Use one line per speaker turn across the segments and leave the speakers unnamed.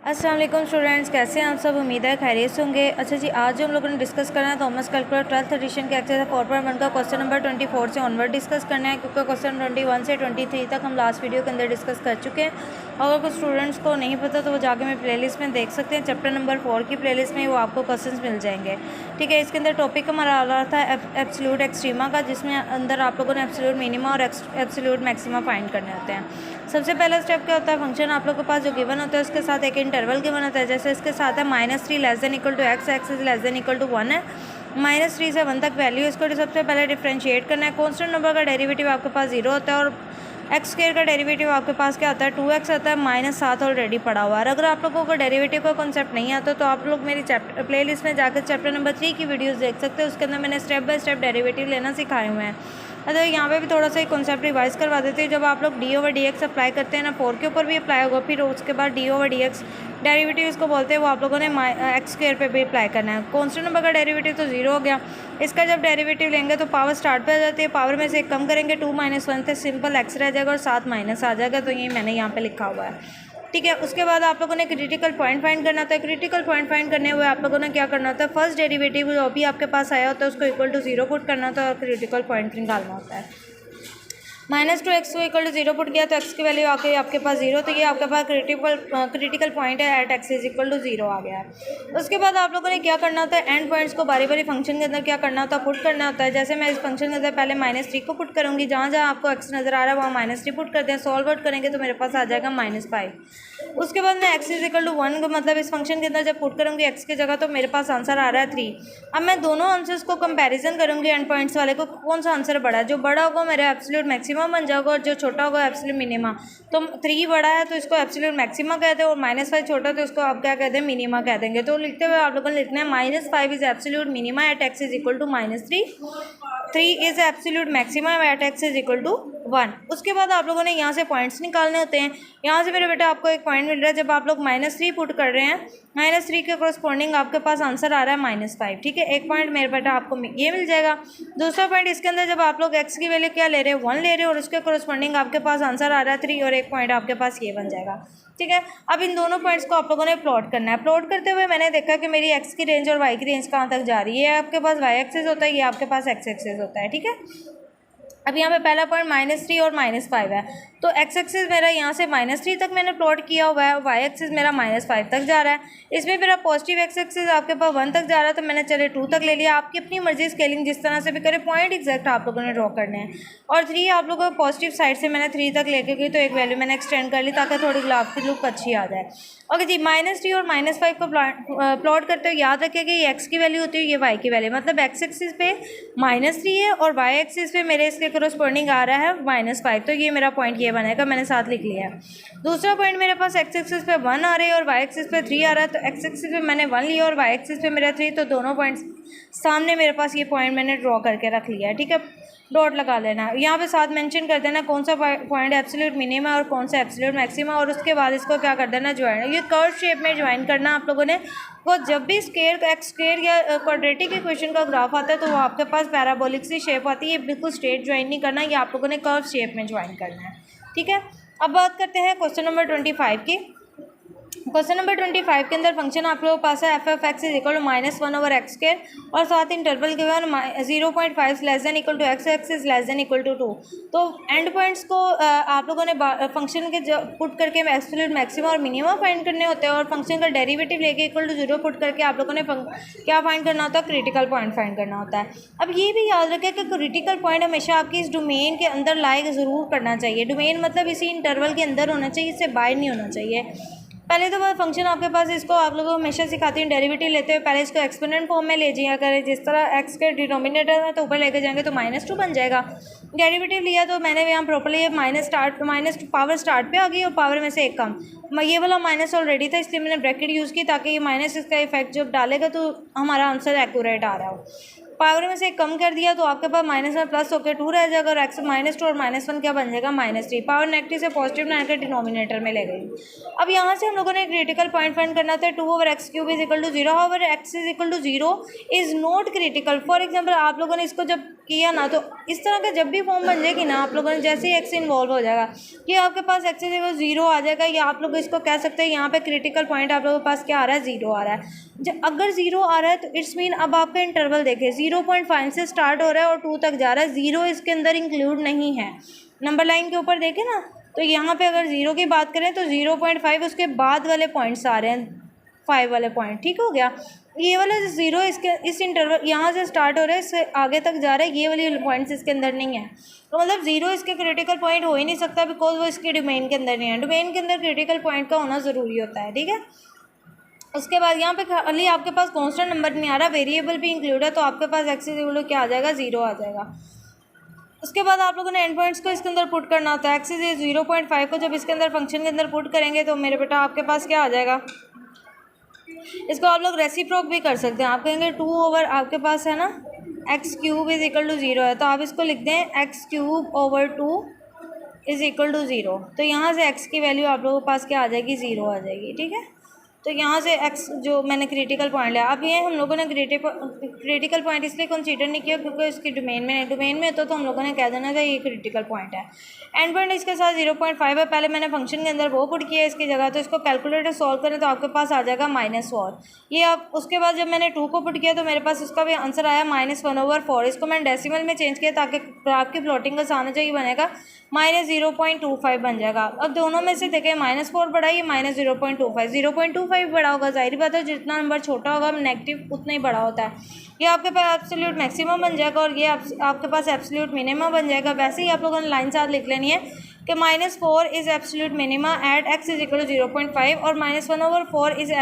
अस्सलाम वालेकुम स्टूडेंट्स, कैसे हैं आप सब। उम्मीद है खैरियत से होंगे। अच्छा जी, आज जो हम लोगों ने डिस्कस करना है थॉमस कैलकुलस 12th एडिशन के एक्सरसाइज 4.1 का क्वेश्चन नंबर 24 से ऑनवर्ड डिस्कस करना है, क्योंकि क्वेश्चन 21 से 23 तक हम लास्ट वीडियो के अंदर डिस्कस कर चुके हैं। अगर कुछ स्टूडेंट्स को नहीं पता तो वो जाके मेरी प्लेलिस्ट में देख सकते हैं। चैप्टर नंबर 4 की प्लेलिस्ट में वो आपको क्वेश्चन मिल जाएंगे। ठीक है, इसके अंदर टॉपिक हमारा आ रहा था एब्सोल्यूट एक्सट्रीमा का, जिसमें अंदर आप लोगों ने एब्सोल्यूट मिनिमा और एब्सोल्यूट मैक्सिमा फाइंड करने होते हैं। सबसे पहला स्टेप क्या होता है, फंक्शन आप लोगों के पास जो गिवन होता है उसके साथ एक इंटरवल गिवन होता है। जैसे इसके साथ है -3 less than equal to X, X is less than equal to 1 है। -3 से 1 तक वैल्यू, इसको सबसे पहले डिफ्रेंशिएट करना है। कॉन्स्टेंट नंबर का डेरिवेटिव आपके पास 0 होता है और एक्स स्क्वायर का डेरिवेटिव आपके पास क्या होता है, 2x आता है। -7 ऑलरेडी पड़ा हुआ है। अगर आप लोगों को डेरिवेटिव का कॉन्सेप्ट नहीं आता तो आप लोग मेरी प्लेलिस्ट में जाकर चैप्टर नंबर 3 की वीडियोस देख सकते हैं। उसके अंदर मैंने स्टेप बाय स्टेप डेरिवेटिव लेना सिखाए हुए हैं। अगर यहाँ पे भी थोड़ा सा कॉन्सेप्ट रिवाइज करवा देते हैं। जब आप लोग d/dx अप्लाई करते हैं ना, 4 के ऊपर भी अप्लाई होगा, फिर उसके बाद d/dx डेरिवेटिव इसको बोलते हैं, वो आप लोगों ने एक्स स्क्वायर पे भी अप्लाई करना है। कॉन्स्टेंट नंबर का डेरिवेटिव तो 0 हो गया। इसका जब डेरिवेटिव लेंगे तो पावर स्टार्ट पे आ जाती है। पावर में से एक कम करेंगे, 2 - 1 से सिंपल एक्स रह जाएगा और साथ माइनस आ जाएगा। तो ये मैंने यहाँ पे लिखा हुआ है। ठीक है, उसके बाद आप लोगों ने क्रिटिकल पॉइंट फाइंड करना होता है। क्रिटिकल पॉइंट फाइंड करने हुए आप लोगों ने क्या करना होता है, फर्स्ट डेरिवेटिव जो अभी आपके पास आया होता है उसको इक्वल टू 0 पुट करना होता है और क्रिटिकल पॉइंट निकालना होता है। -2x इक्वल टू 0 पुट किया तो x की वैल्यू आके आपके पास 0, तो ये आपके पास क्रिटिकल पॉइंट है at x is equal to 0 आ गया है। उसके बाद आप लोगों ने क्या करना होता है, एंड पॉइंट्स को बारी बारी फंक्शन के अंदर क्या करना होता है, पुट करना होता है। जैसे मैं इस फंक्शन के अंदर पहले -3 को पुट करूँगी, जहाँ जहाँ आपको x नज़र आ रहा है वहाँ -3 पुट करते हैं। सॉल्व आउट करेंगे तो मेरे पास आ जाएगा -5। उसके बाद मैं x इज इक्वल टू 1 को मतलब इस फंक्शन के अंदर जब पुट करूँगी x की जगह, तो मेरे पास आंसर आ रहा है 3। अब मैं दोनों आंसर्स को कंपैरिजन करूँगी, एंड पॉइंट्स वाले को, कौन सा आंसर बड़ा है। जो बड़ा होगा मेरा एब्सोल्यूट मैक्सिमम बन जाएगा और जो छोटा होगा एब्सोल्यूट मिनिमा। तो 3 बड़ा है तो इसको एब्सोल्यूट मैक्सिमा कहते हैं और -5 छोटा तो इसको आप क्या कहते हैं, मिनिमा कह देंगे। तो लिखते हुए आप लोगों ने लिखना है -5 is absolute minima at x is equal to -3, 3 is absolute maxima at x is equal to 1। उसके बाद आप लोगों ने यहाँ से पॉइंट्स निकालने होते हैं। यहाँ से मेरे बेटा आपको एक पॉइंट मिल रहा है, जब आप लोग -3 पुट कर रहे हैं, -3 के कोरस्पॉन्डिंग आपके पास आंसर आ रहा है -5। ठीक है, एक पॉइंट मेरे बेटा आपको ये मिल जाएगा। दूसरा पॉइंट इसके अंदर जब आप लोग x की वैल्यू क्या ले रहे हैं, 1 ले रहे हैं और उसके कोरस्पॉन्डिंग आपके पास आंसर आ रहा है 3, और एक पॉइंट आपके पास ये बन जाएगा। ठीक है, अब इन दोनों पॉइंट्स को आप लोगों ने प्लॉट करना है। प्लॉट करते हुए मैंने देखा कि मेरी x की रेंज और y की रेंज कहाँ तक जा रही है। आपके पास y एक्सिस होता है, ये आपके पास x एक्सिस होता है। ठीक है, अब यहाँ पे पहला पॉइंट -3 और -5 है, तो x एक्सिस मेरा यहाँ से -3 तक मैंने प्लॉट किया हुआ है, y एक्सिस मेरा -5 तक जा रहा है। इसमें मेरा पॉजिटिव x एक्सिस आपके पास 1 तक जा रहा है, तो मैंने चले 2 तक ले लिया। आपकी अपनी मर्जी, स्केलिंग जिस तरह से भी करें, पॉइंट एग्जैक्ट आप लोगों ने ड्रॉ करने हैं। और 3 आप लोगों को पॉजिटिव साइड से मैंने 3 तक लेके गई, तो एक वैल्यू मैंने एक्सटेंड कर ली ताकि थोड़ी गुलाब की लुक अच्छी आ जाए। ओके जी, -3 और -5 को प्लॉट करते हुए याद रखिए कि ये x की वैल्यू होती है, ये y की वैल्यू, मतलब x एक्सिस पे -3 है और y एक्सिस पे मेरे इसके कोरस्पॉन्डिंग आ रहा है -5, तो ये मेरा पॉइंट ये बनेगा, मैंने साथ लिख लिया है। दूसरा पॉइंट मेरे पास x एक्सिस पे 1 आ रहा है और y एक्सिस पे 3 आ रहा है, तो x एक्सिस पे मैंने 1 लिया और y एक्सिस पे मेरा 3, तो दोनों पॉइंट्स सामने मेरे पास ये पॉइंट मैंने ड्रॉ करके रख लिया है। ठीक है, डॉट लगा लेना है। यहाँ पे साथ मेंशन कर देना कौन सा पॉइंट एब्सोल्यूट मिनिमा और कौन सा एब्सोल्यूट मैक्सिमा, और उसके बाद इसको क्या कर देना, ज्वाइन। ये कर्व शेप में ज्वाइन करना आप लोगों ने। वो जब भी एक्स स्क्वायर या क्वाड्रेटिक इक्वेशन का ग्राफ आता है तो वो आपके पास पैराबोलिक सी शेप आती है, बिल्कुल स्ट्रेट ज्वाइन नहीं करना, ये आप लोगों ने कर्व शेप में ज्वाइन करना है। ठीक है, अब बात करते हैं क्वेश्चन नंबर 25 की। क्वेश्चन नंबर 25 के अंदर फंक्शन आप लोगों के पास है f(x) is equal to -1/x² और साथ इंटरवल के बाद 0.5 less than equal to x, x is less than equal to 2। तो एंड पॉइंट्स को आप लोगों ने फंक्शन के पुट करके एब्सोल्यूट मैक्सिमा और मिनिमा फाइंड करने होते हैं, और फंक्शन का डेरिवेटिव लेके इक्वल टू 0 पुट करके आप लोगों ने क्या फाइंड करना होता है, क्रिटिकल पॉइंट फाइंड करना होता है। अब ये भी याद रखें कि क्रिटिकल पॉइंट हमेशा आपकी इस डोमेन के अंदर लाइक ज़रूर करना चाहिए। डोमेन मतलब इसी इंटरवल के अंदर होना चाहिए, इससे बाहर नहीं होना चाहिए। पहले तो फंक्शन आपके पास, इसको आप लोगों को हमेशा सिखाती हूँ, डेरिवेटिव लेते हुए पहले इसको एक्सपोनेंट फॉर्म में ले जाइए। अगर जिस तरह x के डिनोमिनेटर है तो ऊपर लेके जाएंगे तो -2 बन जाएगा। डेरिवेटिव लिया तो मैंने यहाँ प्रॉपर्ली माइनस पावर स्टार्ट पे आ गई और पावर में से एक कम, ये वाला माइनस ऑलरेडी था इसलिए मैंने ब्रैकेट यूज़ की ताकि ये माइनस इसका इफेक्ट जब डालेगा तो हमारा आंसर एक्यूरेट आ रहा हो। पावर में से कम कर दिया तो आपके पास -1 प्लस होकर 2 रह जाएगा और x -2 और -1 क्या बन जाएगा -3। पावर नेगेटिव से पॉजिटिव बना के डिनोमिनेटर में ले गई। अब यहाँ से हम लोगों ने क्रिटिकल पॉइंट फाइंड करना था 2/x³ is equal to 0। However x is equal to 0 is not critical. For example आप लोगों ने इसको जब किया ना तो इस तरह का जब भी फॉर्म बन जाएगी ना आप लोगों ने जैसे ही x इन्वॉल्व हो जाएगा कि आपके पास x इज इक्वल 0 आ जाएगा, या आप लोग इसको कह सकते हैं यहाँ पे क्रिटिकल पॉइंट आप लोगों के पास क्या आ रहा है 0 आ रहा है। जब अगर 0 आ रहा है तो इट्स मीन अब आपका इंटरवल देखें 0.5 से स्टार्ट हो रहा है और 2 तक जा रहा है, 0 इसके अंदर इंक्लूड नहीं है। नंबर लाइन के ऊपर देखें ना तो यहाँ पे अगर 0 की बात करें तो 0.5 उसके बाद वाले पॉइंट्स आ रहे हैं 5 वाले पॉइंट, ठीक हो गया। ये वाला 0 इसके इस इंटरवल यहाँ से स्टार्ट हो रहा है इससे आगे तक जा रहा है, ये वाले पॉइंट्स इसके अंदर नहीं है, तो मतलब 0 इसके क्रिटिकल पॉइंट हो ही नहीं सकता बिकॉज वो इसके डोमेन के अंदर नहीं है। डोमेन के अंदर क्रिटिकल पॉइंट का होना ज़रूरी होता है, ठीक है। उसके बाद यहाँ पे खाली आपके पास कांस्टेंट नंबर नहीं आ रहा, वेरिएबल भी इंक्लूड है, तो आपके पास x इज इक्वल टू क्या आ जाएगा 0 आ जाएगा। उसके बाद आप लोगों ने एंड पॉइंट्स को इसके अंदर पुट करना होता है। x इज 0.5 को जब इसके अंदर फंक्शन के अंदर पुट करेंगे तो मेरे बेटा आपके पास क्या आ जाएगा, इसको आप लोग रेसिप्रोक भी कर सकते हैं। आप कहेंगे 2 ओवर आपके पास है ना x³ इज इक्वल टू 0 है, तो आप इसको लिख दें x³ over 2 is equal to 0। तो यहाँ से x की वैल्यू आप लोगों के पास क्या आ जाएगी 0 आ जाएगी, ठीक है। तो यहाँ से x जो मैंने क्रिटिकल पॉइंट लिया, अब ये हम लोगों ने क्रिटिकल पॉइंट इसलिए कंसीडर नहीं किया क्योंकि इसकी डोमेन में नहीं, डोमेन में तो हम लोगों ने कह देना था ये क्रिटिकल पॉइंट है। एंड पॉइंट इसके साथ 0.5 है, पहले मैंने फंक्शन के अंदर वो पुट किया इसकी जगह, तो इसको कैलकुलेटर सॉल्व करें तो आपके पास आ जाएगा -4। ये आप उसके बाद जब मैंने 2 को पुट किया तो मेरे पास उसका भी आंसर आया -1/4। इसको मैंने डेसिमल में चेंज किया ताकि आपकी प्लॉटिंग का आना चाहिए बनेगा -0.25 बन जाएगा। अब दोनों में से देखें -4 बड़ा ये -0.25, 0.25 बड़ा होगा, जाहिर बात है जितना नंबर छोटा होगा नेगेटिव उतना ही बड़ा होता है। ये आपके पास एब्सोल्यूट मैक्सिमम बन जाएगा और ये आपके पास एब्सोल्यूट मिनिमम बन जाएगा। वैसे ही आप लोगों ने लाइन साथ लिख लेनी है कि -4 is absolute minima at x is equal to 0.5 और -1/4 is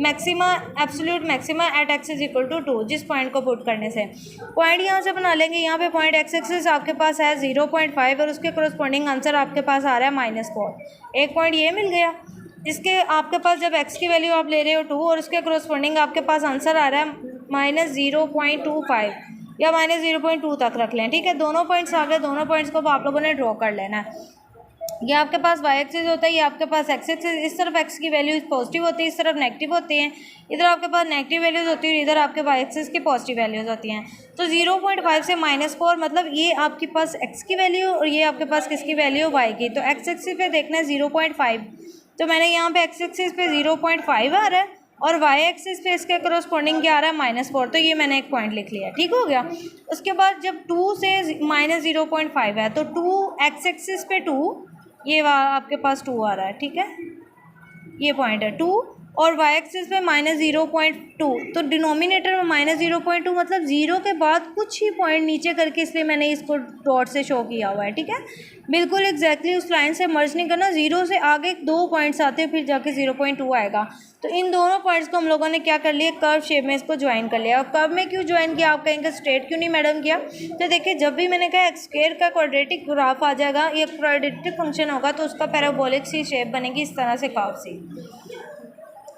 maxima absolute maxima at x is equal to 2। जिस पॉइंट को पुट करने से पॉइंट यहाँ से बना लेंगे, यहाँ पे पॉइंट x एक्सिस आपके पास है 0.5 और उसके कोरस्पॉन्डिंग आंसर आपके पास आ रहा है -4। एक पॉइंट ये मिल गया। इसके आपके पास जब x की वैल्यू आप ले रहे हो 2 और उसके कोरस्पॉन्डिंग आपके पास आंसर आ रहा है -0.25 या -0.2 तक रख लें, ठीक है। दोनों पॉइंट्स आ गए, दोनों पॉइंट्स को आप लोगों ने ड्रॉ कर लेना है। ये आपके पास y एक्सिस होता है, ये आपके पास x एक्सिस, इस तरफ x की वैल्यूज पॉजिटिव होती है, इस तरफ नेगेटिव होती हैं, इधर आपके पास नेगेटिव वैल्यूज होती है, इधर आपके y एक्सिस की पॉजिटिव वैल्यूज होती हैं। तो 0.5 से -4 मतलब ये आपके पास x की वैल्यू और ये आपके पास किसकी वैल्यू y की। तो x एक्सिस पे देखना है 0.5, तो मैंने यहाँ पे x एक्सिस पे 0.5 आ रहा है और y एक्सिस पे इसके कोरस्पॉन्डिंग क्या आ रहा है -4, तो ये मैंने एक पॉइंट लिख लिया, ठीक हो गया। उसके बाद जब 2 से -0.5 है तो 2 x एक्सिस पे 2 ये आपके पास 2 आ रहा है, ठीक है, ये पॉइंट है 2 और y एक्सिस पे -0.2, तो डिनोमिनेटर में -0.2 मतलब 0 के बाद कुछ ही पॉइंट नीचे करके, इसलिए मैंने इसको डॉट से शो किया हुआ है, ठीक है। बिल्कुल एग्जैक्टली उस लाइन से मर्ज नहीं करना, 0 से आगे 2 पॉइंट्स आते हैं फिर जाके 0.2 आएगा। तो इन दोनों पॉइंट्स को हम लोगों ने क्या कर लिया, कर्व शेप में इसको ज्वाइन कर लिया। और कर्व में क्यों ज्वाइन किया, आप कहेंगे स्ट्रेट क्यों नहीं मैडम किया, तो देखिए जब भी मैंने कहा x स्क्वायर का क्वाड्रेटिक ग्राफ आ जाएगा, ये क्वाड्रेटिक फंक्शन होगा तो उसका पैराबोलिक सी शेप बनेगी इस तरह से कर्व सी।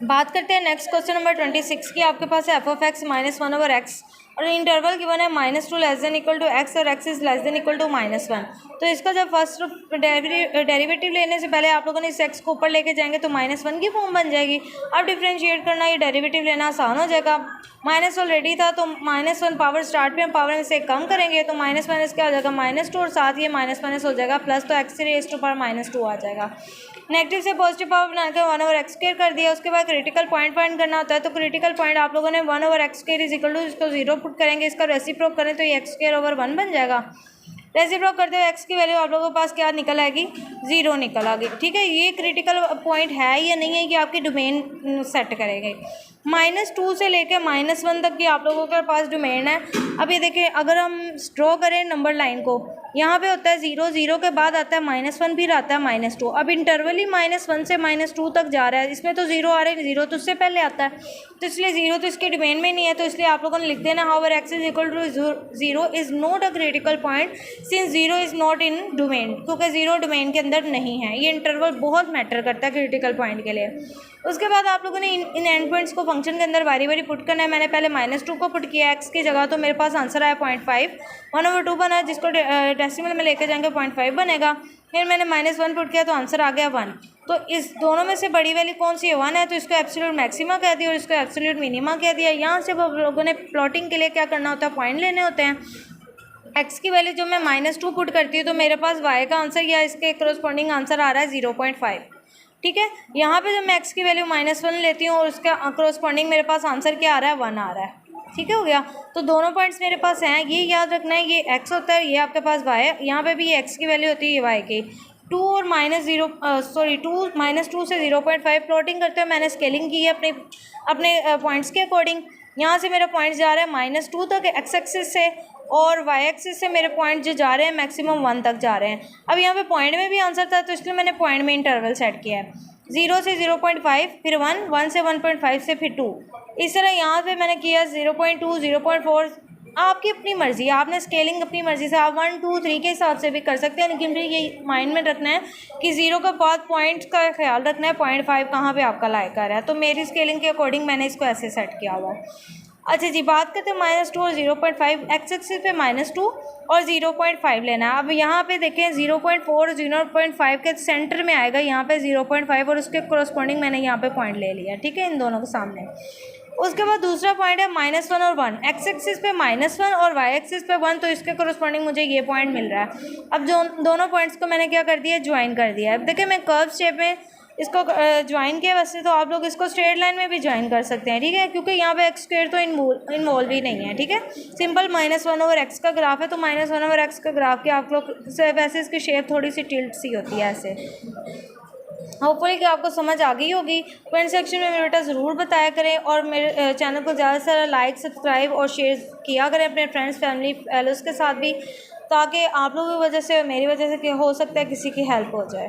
बात करते हैं नेक्स्ट क्वेश्चन नंबर 26 की। आपके पास है f(x) -1/x और इंटरवल गिवन है -2 less than equal to x और x is less than equal to -1। तो इसका जब फर्स्ट डेरिवेटिव लेने से पहले आप लोगों ने इस x को ऊपर लेके जाएंगे तो -1 की फॉर्म बन जाएगी। अब डिफ्रेंशिएट करना, ये डेरिवेटिव लेना आसान हो जाएगा। माइनस ऑलरेडी था तो -1 पावर स्टार्ट पे हम पावर में से कम करेंगे तो -1 क्या हो जाएगा -2 और साथ ये -1 हो जाएगा प्लस, तो x रेज़ टू पावर -2 आ जाएगा। नेगेटिव से पॉजिटिव पावर बनाकर 1/x² कर दिया। उसके बाद क्रिटिकल पॉइंट फाइंड करना होता है, तो क्रिटिकल पॉइंट आप लोगों ने 1/x² इज इक्वल टू इसको 0 पुट करेंगे, इसका रेसिप्रोक करें तो ये x²/1 बन जाएगा। रेसिप्रोक करते हुए x की वैल्यू आप लोगों के पास क्या निकल आएगी, 0 निकल आ गई, ठीक है। ये क्रिटिकल पॉइंट है या नहीं है, कि आपकी डोमेन सेट करेंगे। -2 से लेकर -1 तक की आप लोगों के पास डोमेन है। अब ये देखिए अगर हम ड्रॉ करें नंबर लाइन को, यहाँ पे होता है 0, 0 के बाद आता है -1 फिर आता है -2। अब इंटरवल ही -1 से -2 तक जा रहा है, इसमें तो 0 आ रहा है, 0 तो उससे पहले आता है, तो इसलिए 0 तो इसके डोमेन में नहीं है, तो इसलिए आप लोगों ने लिख देना however x is equal to 0 is not a critical point since 0 is not in domain, क्योंकि 0 डोमेन के अंदर नहीं है। ये इंटरवल बहुत मैटर करता है क्रिटिकल पॉइंट के लिए। उसके बाद आप लोगों ने इन एंड पॉइंट्स को फंक्शन के अंदर बारी बारी पुट करना है। मैंने पहले -2 को पुट किया एक्स की जगह, तो मेरे पास आंसर आया 0.5, 1/2 बना, जिसको डेसिमल में लेके जाएंगे 0.5 बनेगा। फिर मैंने -1 पुट किया तो आंसर आ गया 1। तो इस दोनों में से बड़ी वैल्यू कौन सी है? 1 है, तो इसको एब्सोल्यूट मैक्सिमा कह दिया और इसको एब्सोल्यूट मिनिमा कह दिया। यहाँ से आप लोगों ने प्लॉटिंग के लिए क्या करना होता है, पॉइंट लेने होते हैं। एक्स की वैल्यू जो मैं -2 पुट करती हूँ तो मेरे पास वाई का आंसर या इसके करस्पॉन्डिंग आंसर आ रहा है 0.5। ठीक है, यहाँ पे जब मैं एक्स की वैल्यू -1 लेती हूँ और उसका करस्पॉन्डिंग मेरे पास आंसर क्या आ रहा है, 1 आ रहा है। ठीक है, हो गया। तो दोनों पॉइंट्स मेरे पास हैं, ये याद रखना है, ये एक्स होता है, ये आपके पास वाई है। यहाँ पे भी ये एक्स की वैल्यू होती है, ये वाई की। 2 और -2 से 0.5 प्लॉटिंग करते हुए मैंने स्केलिंग की है अपने पॉइंट्स के अकॉर्डिंग। यहाँ से मेरा पॉइंट जा रहा है -2 तक एक्स एक्सिस से, और वाई एक्सिस से मेरे पॉइंट जो जा रहे हैं मैक्सिमम 1 तक जा रहे हैं। अब यहाँ पे पॉइंट में भी आंसर था तो इसलिए मैंने पॉइंट में इंटरवल सेट किया है, 0 से 0.5, फिर 1, 1 से 1.5 से फिर 2। इस तरह यहाँ पे मैंने किया 0.2, 0.4। आपकी अपनी मर्ज़ी है, आपने स्केलिंग अपनी मर्ज़ी से आप 1, 2, 3 के हिसाब से भी कर सकते हैं, लेकिन फिर ये माइंड में रखना है कि 0 के बाद पॉइंट का ख्याल रखना है, 0.5 कहाँ पे आपका लाइक कर रहा है। तो मेरी स्केलिंग के अकॉर्डिंग मैंने इसको ऐसे सेट किया हुआ है। अच्छा जी, बात करते हैं -2 और 0.5। एक्स एक्सिस पे -2 और 0.5 लेना है। अब यहाँ पे देखें 0.4 और 0.5 के सेंटर में आएगा यहाँ पे 0.5 और उसके कोरस्पॉन्डिंग मैंने यहाँ पे पॉइंट ले लिया। ठीक है, इन दोनों के सामने। उसके बाद दूसरा पॉइंट है -1 और 1। एक्स एक्सिस पे -1 और वाई एक्सिस पे 1, तो इसके कोरस्पॉन्डिंग मुझे ये पॉइंट मिल रहा है। अब जो दोनों पॉइंट्स को मैंने क्या कर दिया, ज्वाइन कर दिया है। अब देखिए मैं कर्व शेप में इसको ज्वाइन किया, वैसे तो आप लोग इसको स्ट्रेट लाइन में भी ज्वाइन कर सकते हैं। ठीक है, क्योंकि यहाँ पे एक्स स्क्वायर तो इन्वॉल्व ही नहीं है। ठीक है, सिंपल -1/x का ग्राफ है, तो -1/x का ग्राफ की आप लोग से वैसे इसकी शेप थोड़ी सी टिल्ट सी होती है ऐसे। होपफुली कि आपको समझ आ गई होगी। कमेंट सेक्शन में मेरे बेटा ज़रूर बताया करें और मेरे चैनल को ज़्यादा से ज़्यादा लाइक, सब्सक्राइब और शेयर किया करें अपने फ्रेंड्स, फैमिली, फेलोज़ के साथ भी, ताकि आप लोगों की वजह से, मेरी वजह से हो सकता है किसी की हेल्प हो जाए।